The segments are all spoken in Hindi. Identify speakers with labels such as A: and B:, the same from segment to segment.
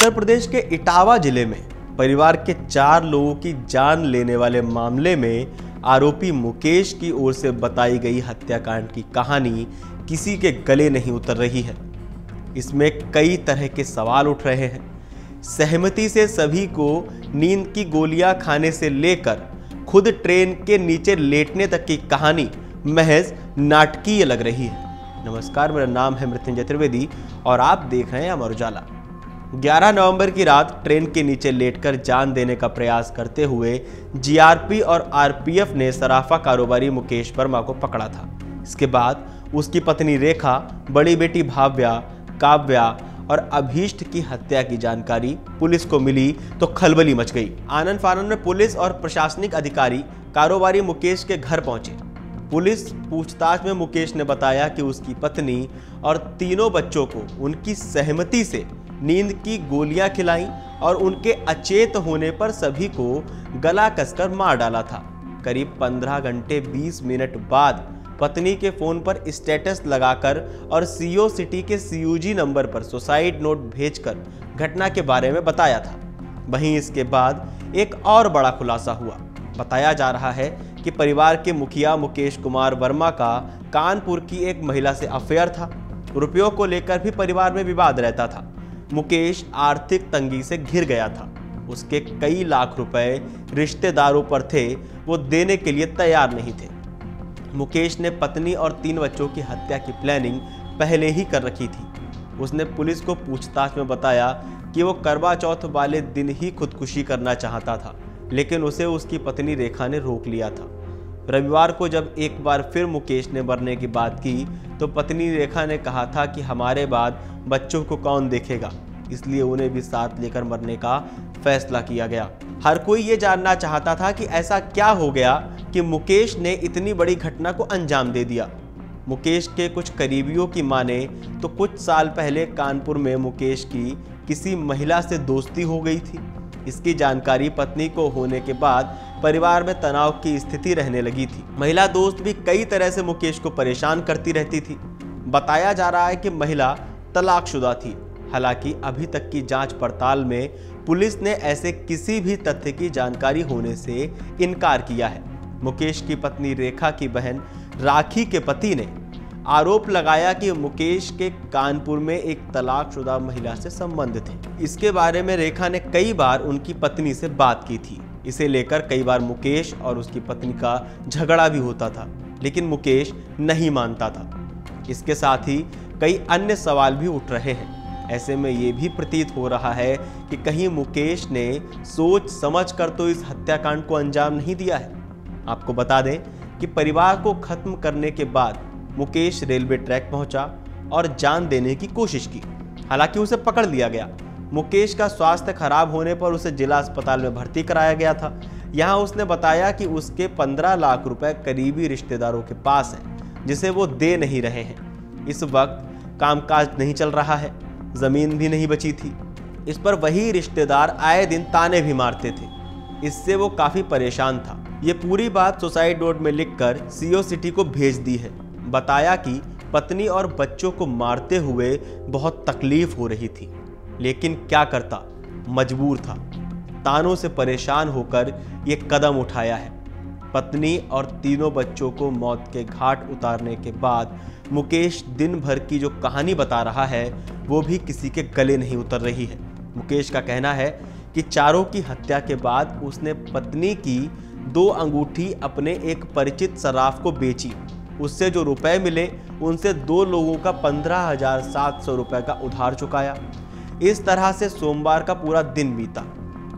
A: उत्तर प्रदेश के इटावा जिले में परिवार के 4 लोगों की जान लेने वाले मामले में आरोपी मुकेश की ओर से बताई गई हत्याकांड की कहानी किसी के गले नहीं उतर रही है। इसमें कई तरह के सवाल उठ रहे हैं। सहमति से सभी को नींद की गोलियां खाने से लेकर खुद ट्रेन के नीचे लेटने तक की कहानी महज नाटकीय लग रही है। नमस्कार, मेरा नाम है मृत्युंजय त्रिवेदी और आप देख रहे हैं अमर उजाला। 11 नवंबर की रात ट्रेन के नीचे लेटकर जान देने का प्रयास करते हुए जीआरपी और आरपीएफ ने सराफा कारोबारी मुकेश वर्मा को पकड़ा था। इसके बाद उसकी पत्नी रेखा, बड़ी बेटी भाव्या, काव्या और अभीष्ट की हत्या की जानकारी पुलिस को मिली तो खलबली मच गई। आनन फानन में पुलिस और प्रशासनिक अधिकारी कारोबारी मुकेश के घर पहुंचे। पुलिस पूछताछ में मुकेश ने बताया कि उसकी पत्नी और तीनों बच्चों को उनकी सहमति से नींद की गोलियां खिलाईं और उनके अचेत होने पर सभी को गला कसकर मार डाला था। करीब 15 घंटे 20 मिनट बाद पत्नी के फोन पर स्टेटस लगाकर और सीओ सिटी के सीयूजी नंबर पर सुसाइड नोट भेजकर घटना के बारे में बताया था। वहीं इसके बाद एक और बड़ा खुलासा हुआ। बताया जा रहा है कि परिवार के मुखिया मुकेश कुमार वर्मा का कानपुर की एक महिला से अफेयर था। रुपयों को लेकर भी परिवार में विवाद रहता था। मुकेश आर्थिक तंगी से घिर गया था। उसके कई लाख रुपए रिश्तेदारों पर थे, वो देने के लिए तैयार नहीं थे। मुकेश ने पत्नी और 3 बच्चों की हत्या की प्लानिंग पहले ही कर रखी थी। उसने पुलिस को पूछताछ में बताया कि वो करवा चौथ वाले दिन ही खुदकुशी करना चाहता था, लेकिन उसे उसकी पत्नी रेखा ने रोक लिया था। रविवार को जब एक बार फिर मुकेश ने मरने की बात की तो पत्नी रेखा ने कहा था कि हमारे बाद बच्चों को कौन देखेगा, इसलिए उन्हें भी साथ लेकर मरने का फैसला किया गया। हर कोई ये जानना चाहता था कि ऐसा क्या हो गया कि मुकेश ने इतनी बड़ी घटना को अंजाम दे दिया। मुकेश के कुछ करीबियों की माने तो कुछ साल पहले कानपुर में मुकेश की किसी महिला से दोस्ती हो गई थी। इसकी जानकारी पत्नी को होने के बाद परिवार में तनाव की स्थिति रहने लगी थी। महिला दोस्त भी कई तरह से मुकेश को परेशान करती रहती थी। बताया जा रहा है कि महिला तलाकशुदा थी। हालांकि अभी तक की जांच पड़ताल में पुलिस ने ऐसे किसी भी तथ्य की जानकारी होने से इनकार किया है। मुकेश की पत्नी रेखा की बहन राखी के पति ने आरोप लगाया कि मुकेश के कानपुर में एक तलाकशुदा महिला से संबंध थे। इसके बारे में रेखा ने कई बार उनकी पत्नी से बात की थी। इसे लेकर कई बार मुकेश और उसकी पत्नी का झगड़ा भी होता था, लेकिन मुकेश नहीं मानता था। इसके साथ ही कई अन्य सवाल भी उठ रहे हैं। ऐसे में ये भी प्रतीत हो रहा है कि कहीं मुकेश ने सोच समझ कर तो इस हत्याकांड को अंजाम नहीं दिया है। आपको बता दें कि परिवार को खत्म करने के बाद मुकेश रेलवे ट्रैक पहुंचा और जान देने की कोशिश की। हालांकि उसे पकड़ लिया गया। मुकेश का स्वास्थ्य खराब होने पर उसे जिला अस्पताल में भर्ती कराया गया था। यहां उसने बताया कि उसके 15 लाख रुपए करीबी रिश्तेदारों के पास हैं, जिसे वो दे नहीं रहे हैं। इस वक्त कामकाज नहीं चल रहा है, जमीन भी नहीं बची थी। इस पर वही रिश्तेदार आए दिन ताने भी मारते थे। इससे वो काफी परेशान था। ये पूरी बात सुसाइड नोट में लिखकर सीओ सिटी को भेज दी है। बताया कि पत्नी और बच्चों को मारते हुए बहुत तकलीफ हो रही थी, लेकिन क्या करता, मजबूर था। तानों से परेशान होकर ये कदम उठाया है। पत्नी और तीनों बच्चों को मौत के घाट उतारने के बाद मुकेश दिन भर की जो कहानी बता रहा है वो भी किसी के गले नहीं उतर रही है। मुकेश का कहना है कि चारों की हत्या के बाद उसने पत्नी की 2 अंगूठी अपने एक परिचित सर्राफ को बेची। उससे जो रुपए मिले उनसे 2 लोगों का 15,700 रुपए का उधार चुकाया। इस तरह से सोमवार का पूरा दिन बीता।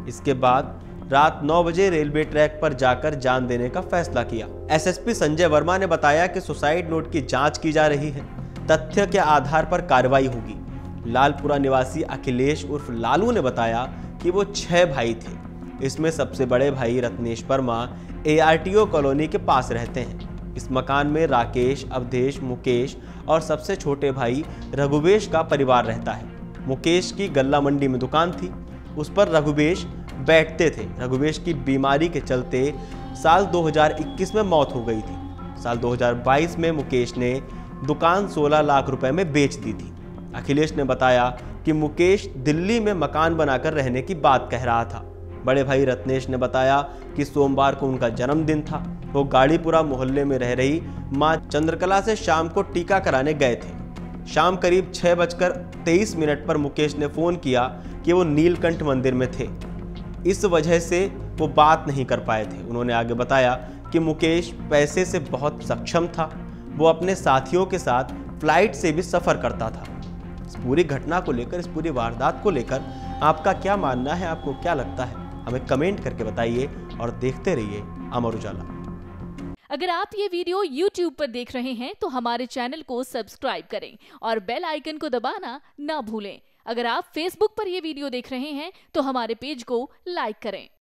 A: इसके बाद रात 9 बजे रेलवे ट्रैक पर जाकर जान देने का फैसला किया। एसएसपी संजय वर्मा ने बताया कि सुसाइड नोट की जांच की जा रही है। तथ्य के आधार पर कार्रवाई होगी। लालपुरा निवासी अखिलेश उर्फ लालू ने बताया कि वो 6 भाई थे। इसमें सबसे बड़े भाई रत्नेश वर्मा ARTO कॉलोनी के पास रहते हैं। इस मकान में राकेश, अवधेश, मुकेश और सबसे छोटे भाई रघुवेश का परिवार रहता है। मुकेश की गल्ला मंडी में दुकान थी, उस पर रघुवेश बैठते थे। रघुवेश की बीमारी के चलते साल 2021 में मौत हो गई थी। साल 2022 में मुकेश ने दुकान 16 लाख रुपए में बेच दी थी। अखिलेश ने बताया कि मुकेश दिल्ली में मकान बनाकर रहने की बात कह रहा था। बड़े भाई रत्नेश ने बताया कि सोमवार को उनका जन्मदिन था। वो गाड़ीपुरा मोहल्ले में रह रही मां चंद्रकला से शाम को टीका कराने गए थे। शाम करीब 6:23 पर मुकेश ने फोन किया कि वो नीलकंठ मंदिर में थे। इस वजह से वो बात नहीं कर पाए थे। उन्होंने आगे बताया कि मुकेश पैसे से बहुत सक्षम था। वो अपने साथियों के साथ फ्लाइट से भी सफ़र करता था। इस पूरी घटना को लेकर, इस पूरी वारदात को लेकर आपका क्या मानना है? आपको क्या लगता है? हमें कमेंट करके बताइए और देखते रहिए अमर उजाला।
B: अगर आप ये वीडियो YouTube पर देख रहे हैं तो हमारे चैनल को सब्सक्राइब करें और बेल आइकन को दबाना ना भूलें। अगर आप Facebook पर ये वीडियो देख रहे हैं तो हमारे पेज को लाइक करें।